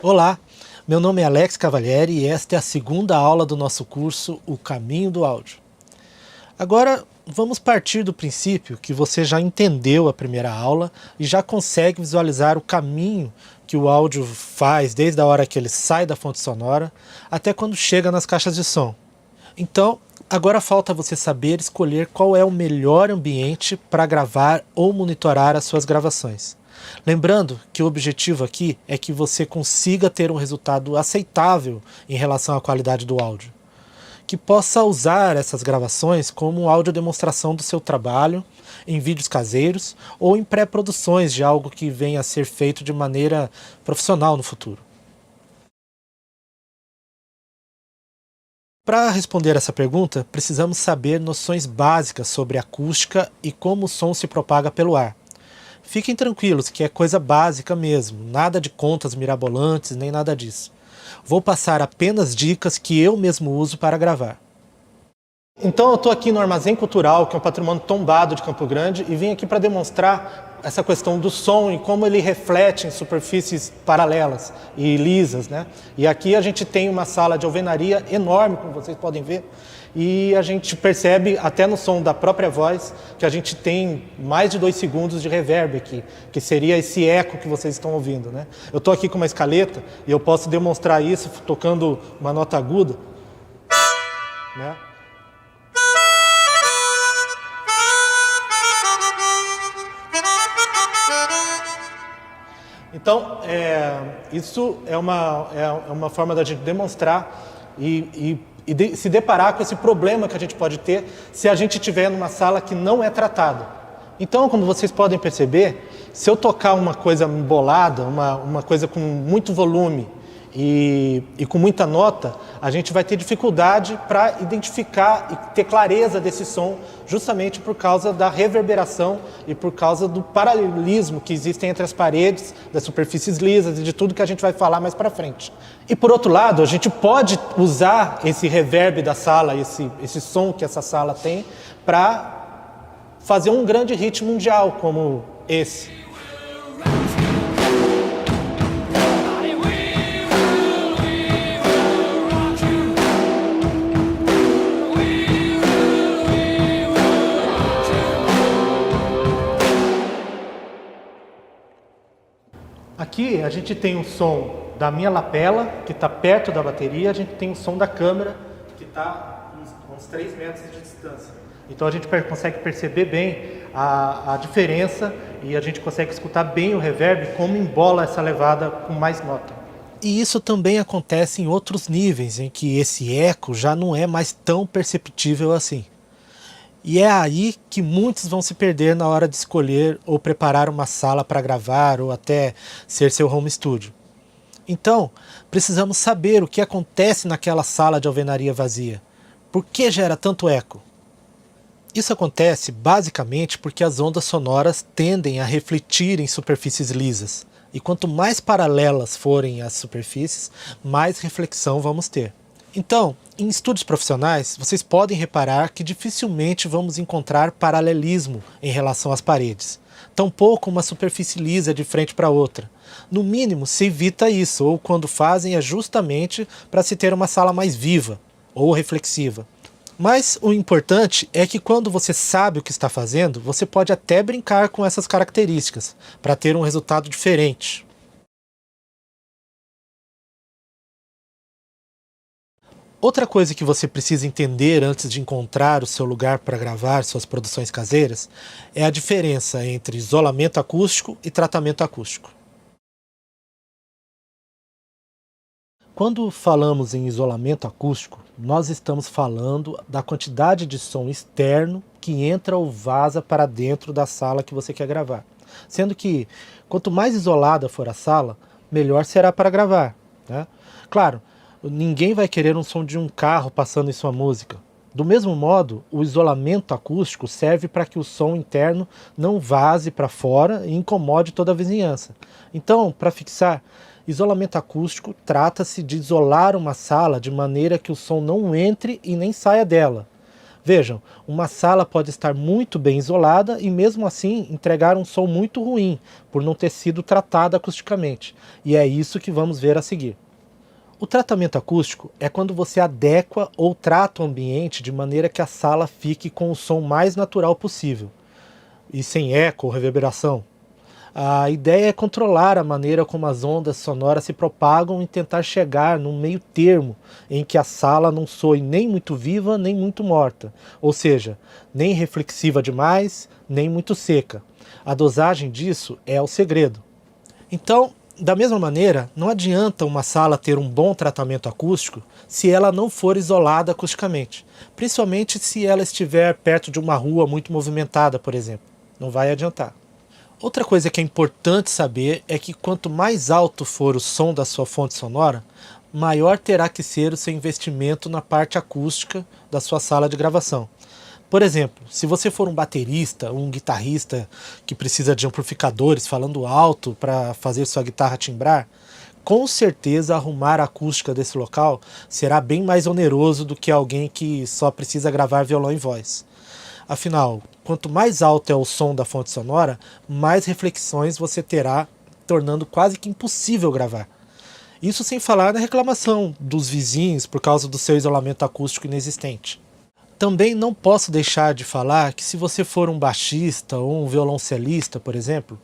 Olá, meu nome é Alex Cavalieri e esta é a segunda aula do nosso curso O Caminho do Áudio. Agora vamos partir do princípio que você já entendeu a primeira aula e já consegue visualizar o caminho que o áudio faz desde a hora que ele sai da fonte sonora até quando chega nas caixas de som. Então, agora falta você saber escolher qual é o melhor ambiente para gravar ou monitorar as suas gravações. Lembrando que o objetivo aqui é que você consiga ter um resultado aceitável em relação à qualidade do áudio, que possa usar essas gravações como audiodemonstração do seu trabalho, em vídeos caseiros ou em pré-produções de algo que venha a ser feito de maneira profissional no futuro. Para responder essa pergunta, precisamos saber noções básicas sobre acústica e como o som se propaga pelo ar. Fiquem tranquilos que é coisa básica mesmo, nada de contas mirabolantes nem nada disso. Vou passar apenas dicas que eu mesmo uso para gravar. Então eu estou aqui no Armazém Cultural, que é um patrimônio tombado de Campo Grande, e vim aqui para demonstrar essa questão do som e como ele reflete em superfícies paralelas e lisas, né? E aqui a gente tem uma sala de alvenaria enorme, como vocês podem ver, e a gente percebe até no som da própria voz que a gente tem mais de 2 segundos de reverb aqui, que seria esse eco que vocês estão ouvindo, né? Eu estou aqui com uma escaleta e eu posso demonstrar isso tocando uma nota aguda, né? Então, isso é uma forma da gente demonstrar e se deparar com esse problema que a gente pode ter se a gente estiver numa sala que não é tratada. Então, como vocês podem perceber, se eu tocar uma coisa embolada, uma coisa com muito volume e com muita nota, a gente vai ter dificuldade para identificar e ter clareza desse som, justamente por causa da reverberação e por causa do paralelismo que existem entre as paredes, das superfícies lisas e de tudo que a gente vai falar mais para frente. E por outro lado, a gente pode usar esse reverb da sala, esse som que essa sala tem, para fazer um grande hit mundial como esse. Aqui a gente tem o som da minha lapela, que está perto da bateria, a gente tem o som da câmera, que está a uns 3 metros de distância. Então a gente consegue perceber bem a diferença e a gente consegue escutar bem o reverb, como embola essa levada com mais nota. E isso também acontece em outros níveis, em que esse eco já não é mais tão perceptível assim. E é aí que muitos vão se perder na hora de escolher ou preparar uma sala para gravar ou até ser seu home studio. Então, precisamos saber o que acontece naquela sala de alvenaria vazia. Por que gera tanto eco? Isso acontece basicamente porque as ondas sonoras tendem a refletir em superfícies lisas. E quanto mais paralelas forem as superfícies, mais reflexão vamos ter. Então, em estúdios profissionais, vocês podem reparar que dificilmente vamos encontrar paralelismo em relação às paredes. Tampouco uma superfície lisa de frente para outra. No mínimo, se evita isso, ou quando fazem é justamente para se ter uma sala mais viva ou reflexiva. Mas o importante é que quando você sabe o que está fazendo, você pode até brincar com essas características, para ter um resultado diferente. Outra coisa que você precisa entender antes de encontrar o seu lugar para gravar suas produções caseiras é a diferença entre isolamento acústico e tratamento acústico. Quando falamos em isolamento acústico, nós estamos falando da quantidade de som externo que entra ou vaza para dentro da sala que você quer gravar. Sendo que quanto mais isolada for a sala, melhor será para gravar, né? Claro, ninguém vai querer um som de um carro passando em sua música. Do mesmo modo, o isolamento acústico serve para que o som interno não vaze para fora e incomode toda a vizinhança. Então, para fixar, isolamento acústico trata-se de isolar uma sala de maneira que o som não entre e nem saia dela. Vejam, uma sala pode estar muito bem isolada e mesmo assim entregar um som muito ruim, por não ter sido tratada acusticamente. E é isso que vamos ver a seguir. O tratamento acústico é quando você adequa ou trata o ambiente de maneira que a sala fique com o som mais natural possível, e sem eco ou reverberação. A ideia é controlar a maneira como as ondas sonoras se propagam e tentar chegar num meio termo em que a sala não soe nem muito viva nem muito morta, ou seja, nem reflexiva demais, nem muito seca. A dosagem disso é o segredo. Então, da mesma maneira, não adianta uma sala ter um bom tratamento acústico se ela não for isolada acusticamente, principalmente se ela estiver perto de uma rua muito movimentada, por exemplo. Não vai adiantar. Outra coisa que é importante saber é que quanto mais alto for o som da sua fonte sonora, maior terá que ser o seu investimento na parte acústica da sua sala de gravação. Por exemplo, se você for um baterista ou um guitarrista que precisa de amplificadores falando alto para fazer sua guitarra timbrar, com certeza arrumar a acústica desse local será bem mais oneroso do que alguém que só precisa gravar violão e voz. Afinal, quanto mais alto é o som da fonte sonora, mais reflexões você terá, tornando quase que impossível gravar. Isso sem falar na reclamação dos vizinhos por causa do seu isolamento acústico inexistente. Também não posso deixar de falar que se você for um baixista ou um violoncelista, por exemplo,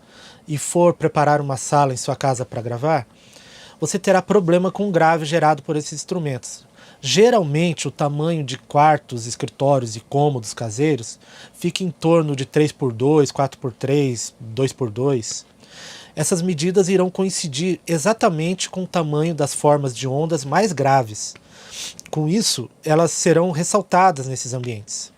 e for preparar uma sala em sua casa para gravar, você terá problema com o grave gerado por esses instrumentos. Geralmente o tamanho de quartos, escritórios e cômodos caseiros fica em torno de 3x2, 4x3, 2x2. Essas medidas irão coincidir exatamente com o tamanho das formas de ondas mais graves. Com isso, elas serão ressaltadas nesses ambientes.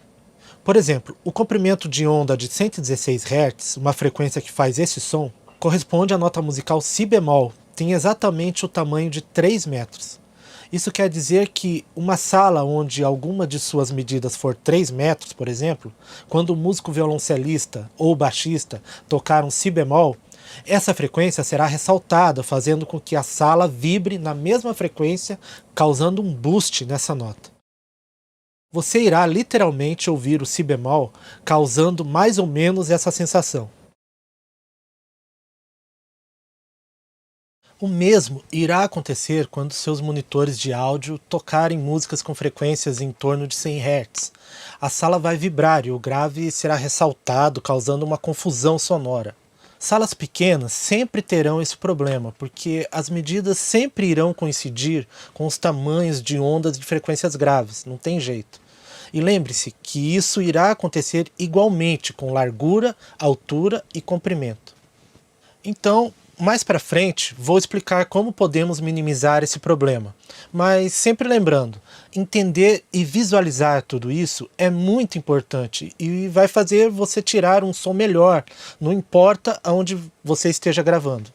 Por exemplo, o comprimento de onda de 116 Hz, uma frequência que faz esse som, corresponde à nota musical si bemol, tem exatamente o tamanho de 3 metros. Isso quer dizer que uma sala onde alguma de suas medidas for 3 metros, por exemplo, quando o músico violoncelista ou baixista tocar um si bemol, essa frequência será ressaltada, fazendo com que a sala vibre na mesma frequência, causando um boost nessa nota. Você irá literalmente ouvir o si bemol, causando mais ou menos essa sensação. O mesmo irá acontecer quando seus monitores de áudio tocarem músicas com frequências em torno de 100 Hz. A sala vai vibrar e o grave será ressaltado, causando uma confusão sonora. Salas pequenas sempre terão esse problema, porque as medidas sempre irão coincidir com os tamanhos de ondas de frequências graves, não tem jeito. E lembre-se que isso irá acontecer igualmente com largura, altura e comprimento. Então, mais para frente, vou explicar como podemos minimizar esse problema. Mas sempre lembrando, entender e visualizar tudo isso é muito importante e vai fazer você tirar um som melhor, não importa aonde você esteja gravando.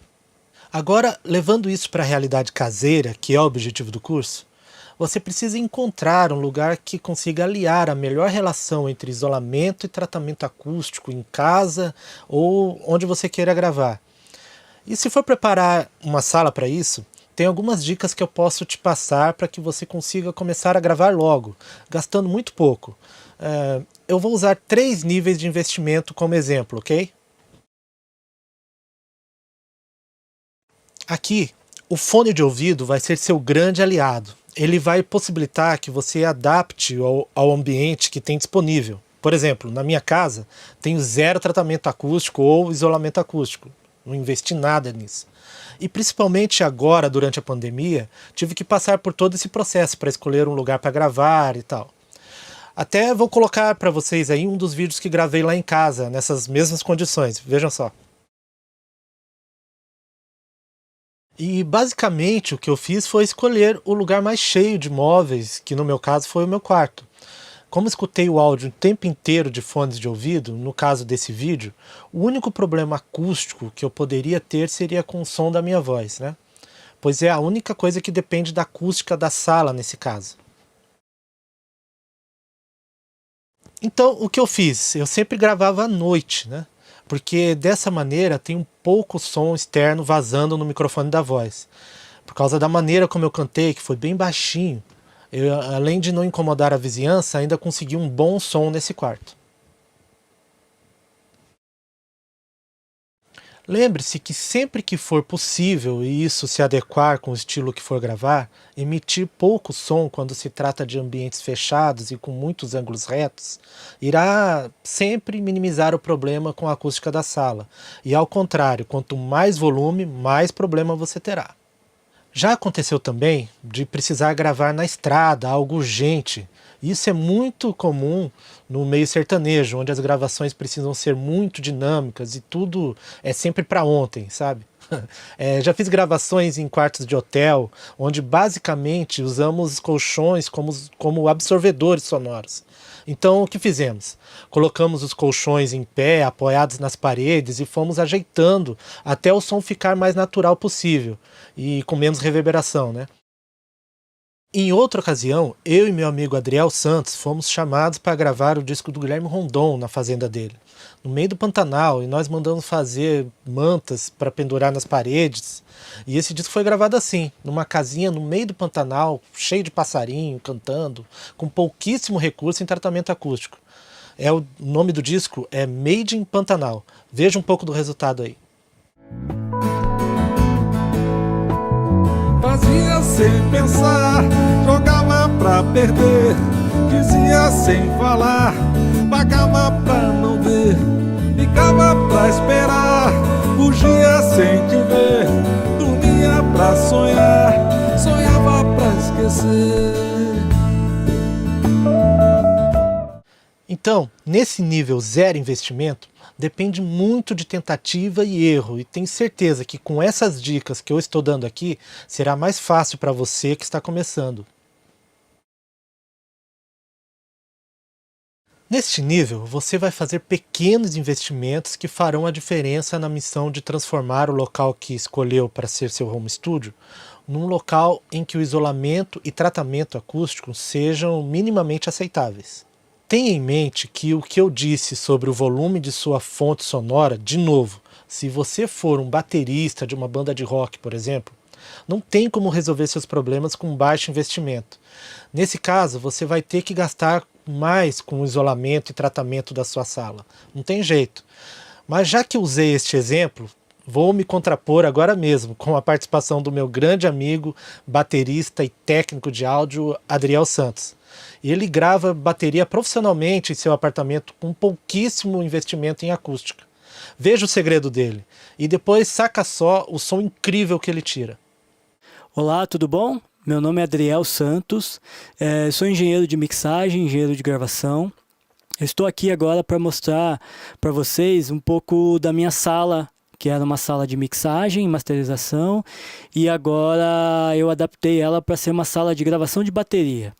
Agora, levando isso para a realidade caseira, que é o objetivo do curso, você precisa encontrar um lugar que consiga aliar a melhor relação entre isolamento e tratamento acústico em casa ou onde você queira gravar. E se for preparar uma sala para isso, tem algumas dicas que eu posso te passar para que você consiga começar a gravar logo, gastando muito pouco. Eu vou usar 3 níveis de investimento como exemplo, ok? Aqui, o fone de ouvido vai ser seu grande aliado. Ele vai possibilitar que você adapte ao ambiente que tem disponível. Por exemplo, na minha casa, tenho 0 tratamento acústico ou isolamento acústico. Não investi nada nisso. E principalmente agora, durante a pandemia, tive que passar por todo esse processo para escolher um lugar para gravar e tal. Até vou colocar para vocês aí um dos vídeos que gravei lá em casa, nessas mesmas condições, vejam só. E basicamente o que eu fiz foi escolher o lugar mais cheio de móveis, que no meu caso foi o meu quarto. Como escutei o áudio o tempo inteiro de fones de ouvido, no caso desse vídeo, o único problema acústico que eu poderia ter seria com o som da minha voz, né? Pois é a única coisa que depende da acústica da sala nesse caso. Então, o que eu fiz? Eu sempre gravava à noite, né? Porque dessa maneira tem um pouco som externo vazando no microfone da voz. Por causa da maneira como eu cantei, que foi bem baixinho, Eu, além de não incomodar a vizinhança, ainda consegui um bom som nesse quarto. Lembre-se que sempre que for possível e isso se adequar com o estilo que for gravar, emitir pouco som quando se trata de ambientes fechados e com muitos ângulos retos, irá sempre minimizar o problema com a acústica da sala. E ao contrário, quanto mais volume, mais problema você terá. Já aconteceu também de precisar gravar na estrada, algo urgente. Isso é muito comum no meio sertanejo, onde as gravações precisam ser muito dinâmicas e tudo é sempre para ontem, sabe? Já fiz gravações em quartos de hotel, onde basicamente usamos colchões como absorvedores sonoros. Então o que fizemos? Colocamos os colchões em pé, apoiados nas paredes e fomos ajeitando até o som ficar mais natural possível e com menos reverberação, né? Em outra ocasião, eu e meu amigo Adriel Santos fomos chamados para gravar o disco do Guilherme Rondon na fazenda dele, no meio do Pantanal, e nós mandamos fazer mantas para pendurar nas paredes. E esse disco foi gravado assim, numa casinha no meio do Pantanal, cheio de passarinho, cantando, com pouquíssimo recurso em tratamento acústico. O nome do disco é Made in Pantanal. Veja um pouco do resultado aí. Fazia sem pensar, jogava pra perder, dizia sem falar, pagava pra não ver, ficava pra esperar, fugia sem te ver, dormia pra sonhar, sonhava pra esquecer. Então, nesse nível zero investimento, depende muito de tentativa e erro, e tenho certeza que com essas dicas que eu estou dando aqui, será mais fácil para você que está começando. Neste nível, você vai fazer pequenos investimentos que farão a diferença na missão de transformar o local que escolheu para ser seu home studio num local em que o isolamento e tratamento acústico sejam minimamente aceitáveis. Tenha em mente que o que eu disse sobre o volume de sua fonte sonora, de novo, se você for um baterista de uma banda de rock, por exemplo, não tem como resolver seus problemas com baixo investimento. Nesse caso, você vai ter que gastar mais com o isolamento e tratamento da sua sala. Não tem jeito. Mas já que usei este exemplo, vou me contrapor agora mesmo com a participação do meu grande amigo, baterista e técnico de áudio, Adriel Santos. Ele grava bateria profissionalmente em seu apartamento com pouquíssimo investimento em acústica. Veja o segredo dele e depois saca só o som incrível que ele tira. Olá, tudo bom? Meu nome é Adriel Santos, sou engenheiro de mixagem, engenheiro de gravação. Eu estou aqui agora para mostrar para vocês um pouco da minha sala, que era uma sala de mixagem e masterização, e agora eu adaptei ela para ser uma sala de gravação de bateria.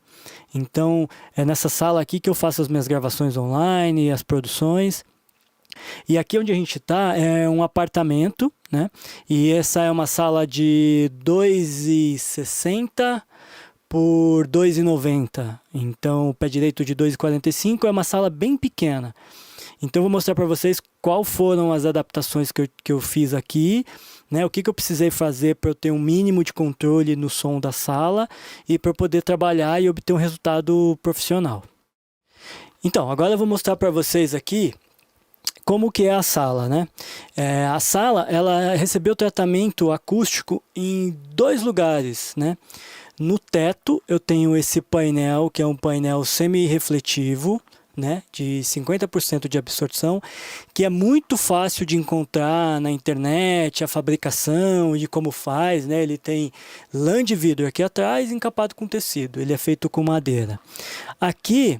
Então, é nessa sala aqui que eu faço as minhas gravações online, as produções. E aqui onde a gente está é um apartamento, né? E essa é uma sala de 2,60 por 2,90. Então, o pé direito de 2,45 é uma sala bem pequena. Então, eu vou mostrar para vocês quais foram as adaptações que eu fiz aqui, né? O que eu precisei fazer para eu ter um mínimo de controle no som da sala e para eu poder trabalhar e obter um resultado profissional. Então, agora eu vou mostrar para vocês aqui como que é a sala, né? A sala, ela recebeu tratamento acústico em 2 lugares, né? No teto eu tenho esse painel, que é um painel semi-refletivo, né, de 50% de absorção, que é muito fácil de encontrar na internet, a fabricação e como faz, né? Ele tem lã de vidro aqui atrás encapado com tecido, ele é feito com madeira. Aqui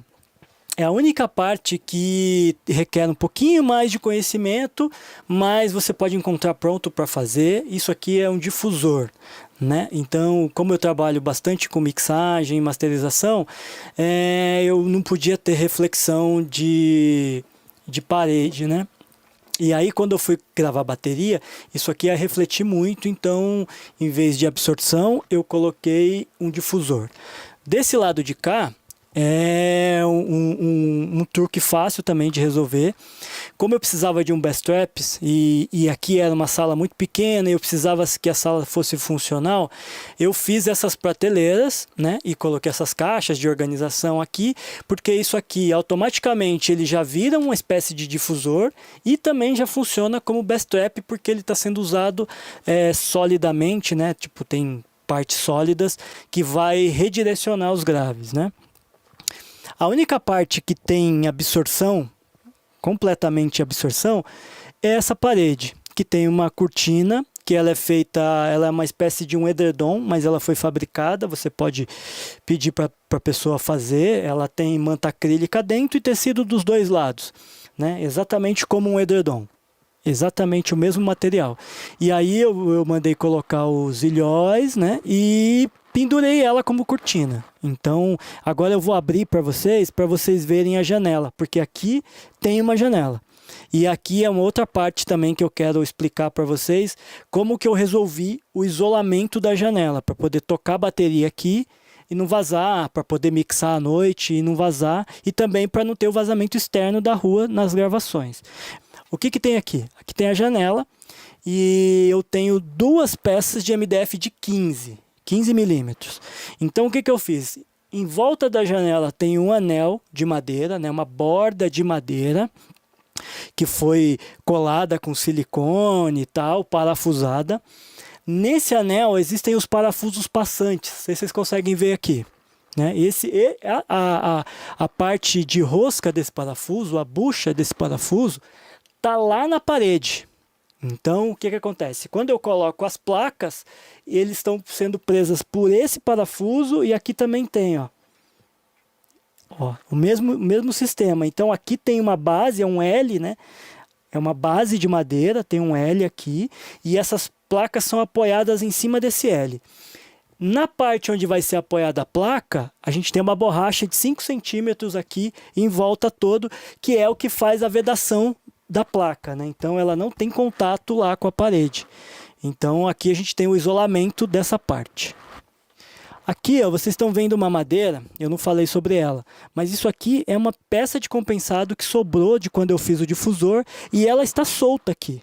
é a única parte que requer um pouquinho mais de conhecimento, mas você pode encontrar pronto para fazer. Isso aqui é um difusor, né? Então, como eu trabalho bastante com mixagem e masterização, eu não podia ter reflexão de parede, né? E aí, quando eu fui gravar bateria, isso aqui ia refletir muito, então, em vez de absorção, eu coloquei um difusor. Desse lado de cá, é um truque fácil também de resolver. Como eu precisava de um best traps e aqui era uma sala muito pequena e eu precisava que a sala fosse funcional, eu fiz essas prateleiras, né, e coloquei essas caixas de organização aqui, porque isso aqui automaticamente ele já vira uma espécie de difusor e também já funciona como best trap, porque ele está sendo usado solidamente, né, tipo tem partes sólidas que vai redirecionar os graves, né. A única parte que tem absorção, completamente absorção, é essa parede, que tem uma cortina, que ela é feita, ela é uma espécie de um edredom, mas ela foi fabricada, você pode pedir para a pessoa fazer, ela tem manta acrílica dentro e tecido dos dois lados, né? Exatamente como um edredom. Exatamente o mesmo material. E aí eu mandei colocar os ilhóis, né? E pendurei ela como cortina. Então, agora eu vou abrir para vocês verem a janela, porque aqui tem uma janela. E aqui é uma outra parte também que eu quero explicar para vocês, como que eu resolvi o isolamento da janela, para poder tocar a bateria aqui e não vazar, para poder mixar à noite e não vazar, e também para não ter o vazamento externo da rua nas gravações. O que tem aqui? Aqui tem a janela e eu tenho duas peças de MDF de 15 milímetros. Então o que eu fiz? Em volta da janela tem um anel de madeira, né, uma borda de madeira que foi colada com silicone e tal, parafusada. Nesse anel existem os parafusos passantes, não sei se vocês conseguem ver aqui. Né? A parte de rosca desse parafuso, a bucha desse parafuso, está lá na parede. Então, o que acontece? Quando eu coloco as placas, eles estão sendo presas por esse parafuso e aqui também tem, ó. Ó, o mesmo sistema. Então, aqui tem uma base, é um L, né? É uma base de madeira, tem um L aqui, e essas placas são apoiadas em cima desse L. Na parte onde vai ser apoiada a placa, a gente tem uma borracha de 5 centímetros aqui em volta todo, que é o que faz a vedação da placa, né? Então ela não tem contato lá com a parede. Então aqui a gente tem o isolamento dessa parte. Aqui, ó, vocês estão vendo uma madeira, eu não falei sobre ela, mas isso aqui é uma peça de compensado que sobrou de quando eu fiz o difusor e ela está solta aqui.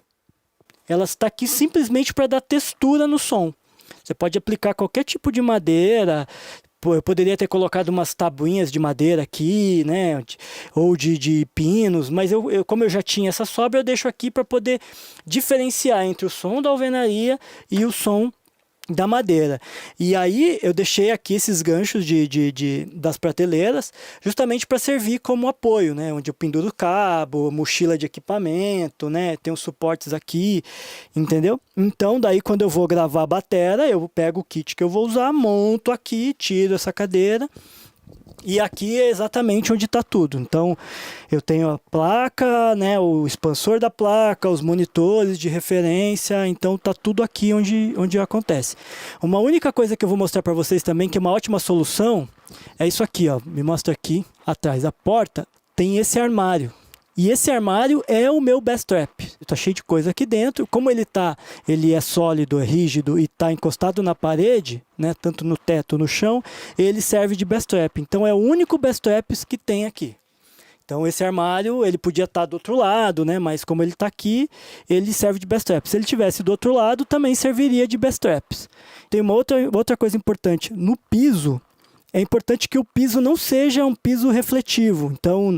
Ela está aqui simplesmente para dar textura no som. Você pode aplicar qualquer tipo de madeira. Eu poderia ter colocado umas tabuinhas de madeira aqui, né? Ou de pinos, mas como eu já tinha essa sobra, eu deixo aqui para poder diferenciar entre o som da alvenaria e o som da madeira. E aí eu deixei aqui esses ganchos das prateleiras justamente para servir como apoio, né? Onde eu penduro o cabo, mochila de equipamento, né? Tem os suportes aqui, entendeu? Então daí quando eu vou gravar a batera, eu pego o kit que eu vou usar, monto aqui, tiro essa cadeira. E aqui é exatamente onde está tudo. Então, eu tenho a placa, né, o expansor da placa, os monitores de referência. Então, está tudo aqui onde acontece. Uma única coisa que eu vou mostrar para vocês também, que é uma ótima solução, é isso aqui, ó. Me mostra aqui, atrás da porta, tem esse armário. E esse armário é o meu best trap. Está cheio de coisa aqui dentro. Como ele é sólido, é rígido e está encostado na parede, né, tanto no teto, no chão, ele serve de best trap. Então é o único best trap que tem aqui. Então esse armário, ele podia estar do outro lado, né, mas como ele está aqui, ele serve de best trap. Se ele tivesse do outro lado, também serviria de best traps. Tem uma outra coisa importante. No piso, é importante que o piso não seja um piso refletivo. Então,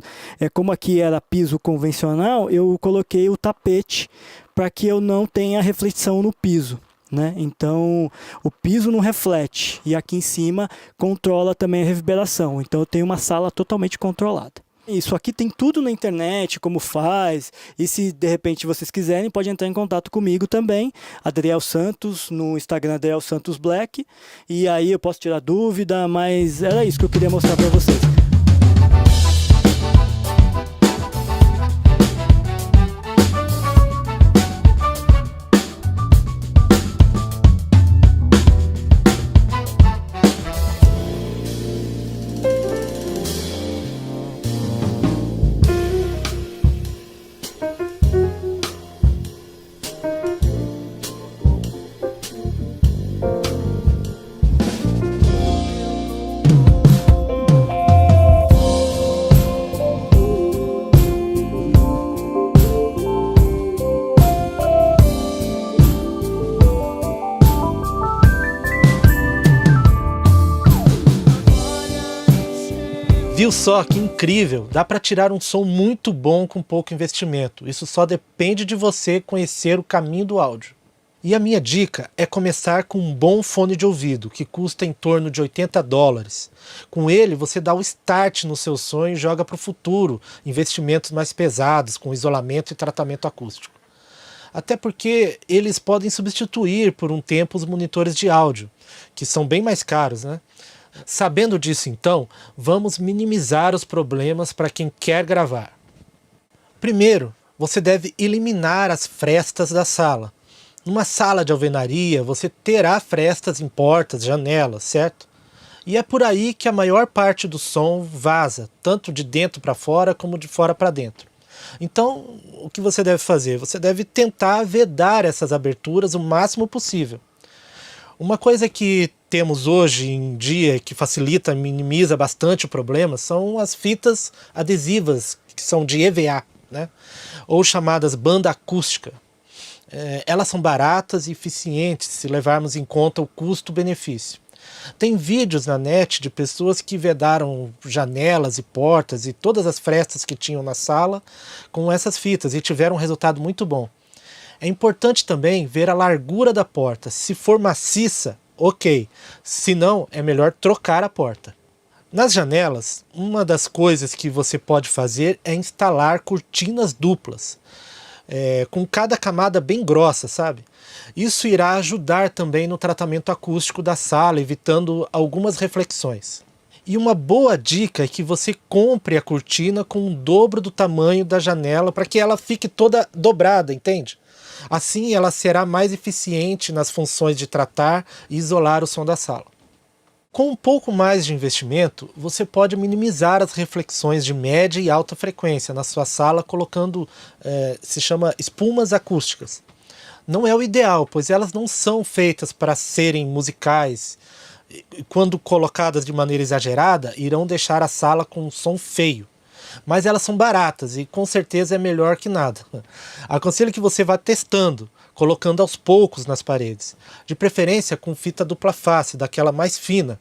como aqui era piso convencional, eu coloquei o tapete para que eu não tenha reflexão no piso, né? Então, o piso não reflete e aqui em cima controla também a reverberação. Então, eu tenho uma sala totalmente controlada. Isso aqui tem tudo na internet, como faz, e se de repente vocês quiserem, pode entrar em contato comigo também, Adriel Santos, no Instagram Adriel Santos Black, e aí eu posso tirar dúvida, mas era isso que eu queria mostrar para vocês. Viu só que incrível? Dá para tirar um som muito bom com pouco investimento. Isso só depende de você conhecer o caminho do áudio. E a minha dica é começar com um bom fone de ouvido, que custa em torno de $80. Com ele você dá o start no seu som e joga para o futuro investimentos mais pesados, com isolamento e tratamento acústico. Até porque eles podem substituir por um tempo os monitores de áudio, que são bem mais caros, né? Sabendo disso então, vamos minimizar os problemas para quem quer gravar. Primeiro, você deve eliminar as frestas da sala. Numa sala de alvenaria, você terá frestas em portas, janelas, certo? E é por aí que a maior parte do som vaza, tanto de dentro para fora como de fora para dentro. Então, o que você deve fazer? Você deve tentar vedar essas aberturas o máximo possível. Uma coisa que temos hoje em dia que facilita, minimiza bastante o problema, são as fitas adesivas, que são de EVA, né? Ou chamadas banda acústica. Elas são baratas e eficientes se levarmos em conta o custo-benefício. Tem vídeos na net de pessoas que vedaram janelas e portas e todas as frestas que tinham na sala com essas fitas e tiveram um resultado muito bom. É importante também ver a largura da porta. Se for maciça, ok. Se não, é melhor trocar a porta. Nas janelas, uma das coisas que você pode fazer é instalar cortinas duplas. Com cada camada bem grossa, sabe? Isso irá ajudar também no tratamento acústico da sala, evitando algumas reflexões. E uma boa dica é que você compre a cortina com o dobro do tamanho da janela para que ela fique toda dobrada, entende? Assim ela será mais eficiente nas funções de tratar e isolar o som da sala. Com um pouco mais de investimento, você pode minimizar as reflexões de média e alta frequência na sua sala colocando, se chama espumas acústicas. Não é o ideal, pois elas não são feitas para serem musicais. Quando colocadas de maneira exagerada, irão deixar a sala com um som feio. Mas elas são baratas e com certeza é melhor que nada. Aconselho que você vá testando, colocando aos poucos nas paredes. De preferência com fita dupla face, daquela mais fina,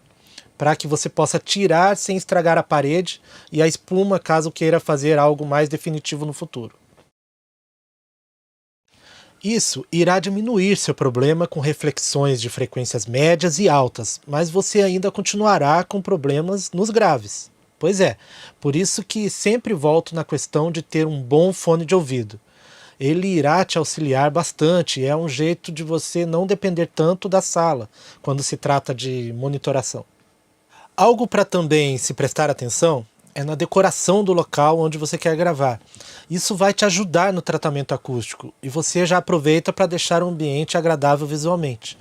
para que você possa tirar sem estragar a parede e a espuma caso queira fazer algo mais definitivo no futuro. Isso irá diminuir seu problema com reflexões de frequências médias e altas, mas você ainda continuará com problemas nos graves. Pois é, por isso que sempre volto na questão de ter um bom fone de ouvido. Ele irá te auxiliar bastante, é um jeito de você não depender tanto da sala quando se trata de monitoração. Algo para também se prestar atenção é na decoração do local onde você quer gravar. Isso vai te ajudar no tratamento acústico e você já aproveita para deixar o ambiente agradável visualmente.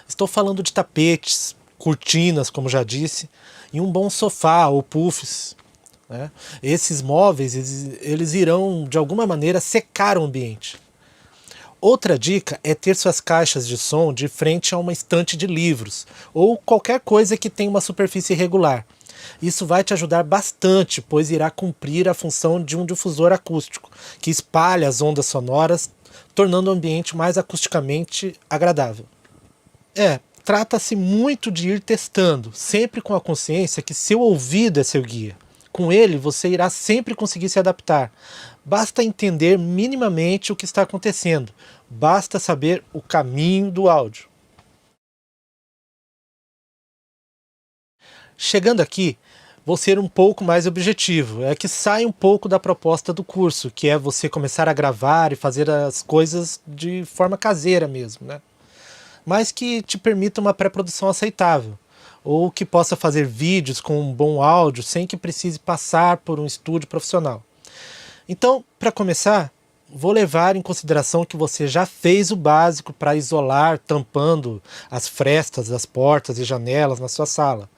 Estou falando de tapetes, cortinas, como já disse, e um bom sofá ou puffs, né? Esses móveis eles irão de alguma maneira secar o ambiente. Outra dica é ter suas caixas de som de frente a uma estante de livros ou qualquer coisa que tenha uma superfície irregular. Isso vai te ajudar bastante, pois irá cumprir a função de um difusor acústico, que espalha as ondas sonoras, tornando o ambiente mais acusticamente agradável. Trata-se muito de ir testando, sempre com a consciência que seu ouvido é seu guia. Com ele você irá sempre conseguir se adaptar. Basta entender minimamente o que está acontecendo. Basta saber o caminho do áudio. Chegando aqui, vou ser um pouco mais objetivo. É que sai um pouco da proposta do curso, que é você começar a gravar e fazer as coisas de forma caseira mesmo, né? Mas que te permita uma pré-produção aceitável, ou que possa fazer vídeos com um bom áudio sem que precise passar por um estúdio profissional. Então, para começar, vou levar em consideração que você já fez o básico para isolar, tampando as frestas das portas e janelas na sua sala.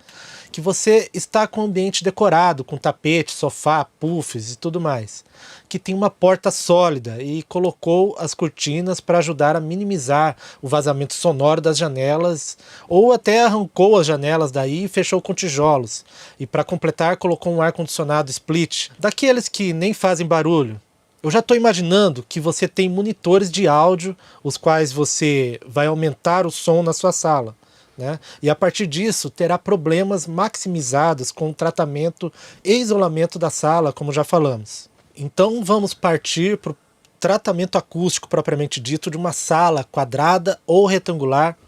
Que você está com o ambiente decorado, com tapete, sofá, puffs e tudo mais. Que tem uma porta sólida e colocou as cortinas para ajudar a minimizar o vazamento sonoro das janelas, ou até arrancou as janelas daí e fechou com tijolos. E para completar colocou um ar-condicionado split, daqueles que nem fazem barulho. Eu já estou imaginando que você tem monitores de áudio, os quais você vai aumentar o som na sua sala. né? E a partir disso terá problemas maximizados com o tratamento e isolamento da sala, como já falamos. Então vamos partir para o tratamento acústico propriamente dito de uma sala quadrada ou retangular,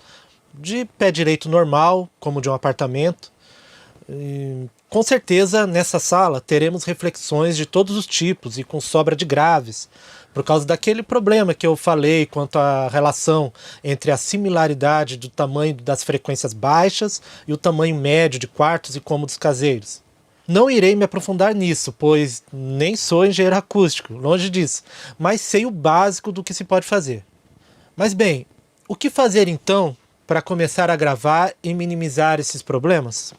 de pé direito normal, como de um apartamento. E, com certeza nessa sala teremos reflexões de todos os tipos e com sobra de graves, por causa daquele problema que eu falei quanto à relação entre a similaridade do tamanho das frequências baixas e o tamanho médio de quartos e cômodos caseiros. Não irei me aprofundar nisso, pois nem sou engenheiro acústico, longe disso, mas sei o básico do que se pode fazer. Mas bem, o que fazer então para começar a gravar e minimizar esses problemas?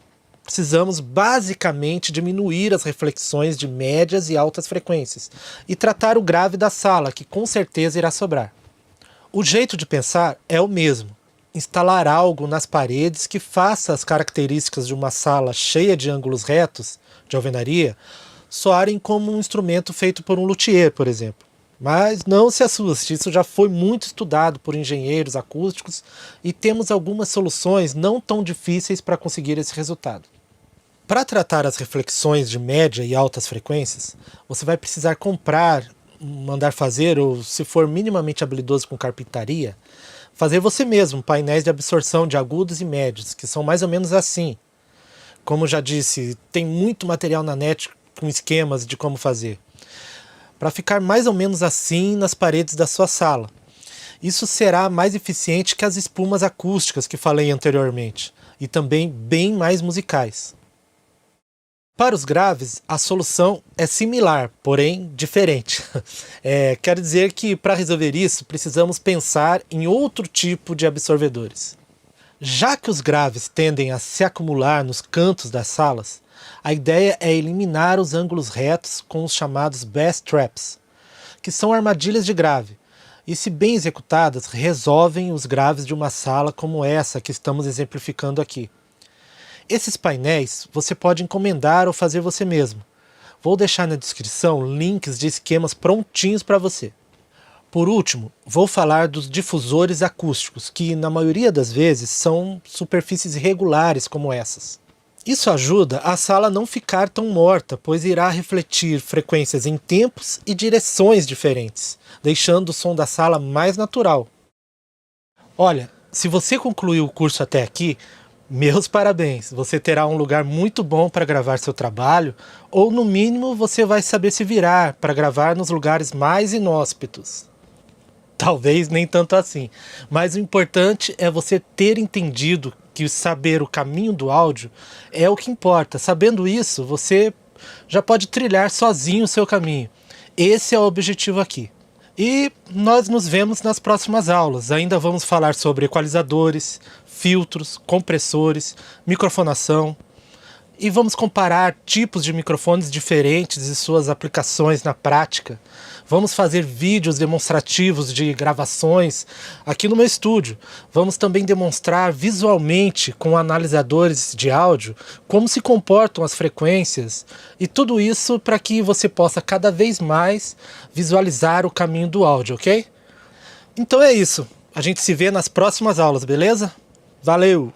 Precisamos basicamente diminuir as reflexões de médias e altas frequências e tratar o grave da sala, que com certeza irá sobrar. O jeito de pensar é o mesmo. Instalar algo nas paredes que faça as características de uma sala cheia de ângulos retos, de alvenaria, soarem como um instrumento feito por um luthier, por exemplo. Mas não se assuste, isso já foi muito estudado por engenheiros acústicos e temos algumas soluções não tão difíceis para conseguir esse resultado. Para tratar as reflexões de média e altas frequências, você vai precisar comprar, mandar fazer, ou se for minimamente habilidoso com carpintaria, fazer você mesmo painéis de absorção de agudos e médios, que são mais ou menos assim. Como já disse, tem muito material na net com esquemas de como fazer. Para ficar mais ou menos assim nas paredes da sua sala. Isso será mais eficiente que as espumas acústicas que falei anteriormente, e também bem mais musicais. Para os graves, a solução é similar, porém diferente. Quer dizer que para resolver isso, precisamos pensar em outro tipo de absorvedores. Já que os graves tendem a se acumular nos cantos das salas, a ideia é eliminar os ângulos retos com os chamados bass traps, que são armadilhas de grave, e se bem executadas, resolvem os graves de uma sala como essa que estamos exemplificando aqui. Esses painéis você pode encomendar ou fazer você mesmo. Vou deixar na descrição links de esquemas prontinhos para você. Por último, vou falar dos difusores acústicos, que na maioria das vezes são superfícies irregulares como essas. Isso ajuda a sala a não ficar tão morta, pois irá refletir frequências em tempos e direções diferentes, deixando o som da sala mais natural. Olha, se você concluiu o curso até aqui, meus parabéns! Você terá um lugar muito bom para gravar seu trabalho, ou no mínimo você vai saber se virar para gravar nos lugares mais inóspitos. Talvez nem tanto assim, mas o importante é você ter entendido que saber o caminho do áudio é o que importa. Sabendo isso, você já pode trilhar sozinho o seu caminho. Esse é o objetivo aqui. E nós nos vemos nas próximas aulas. Ainda vamos falar sobre equalizadores, filtros, compressores, microfonação. E vamos comparar tipos de microfones diferentes e suas aplicações na prática. Vamos fazer vídeos demonstrativos de gravações aqui no meu estúdio. Vamos também demonstrar visualmente com analisadores de áudio como se comportam as frequências e tudo isso para que você possa cada vez mais visualizar o caminho do áudio, ok? Então é isso. A gente se vê nas próximas aulas, beleza? Valeu!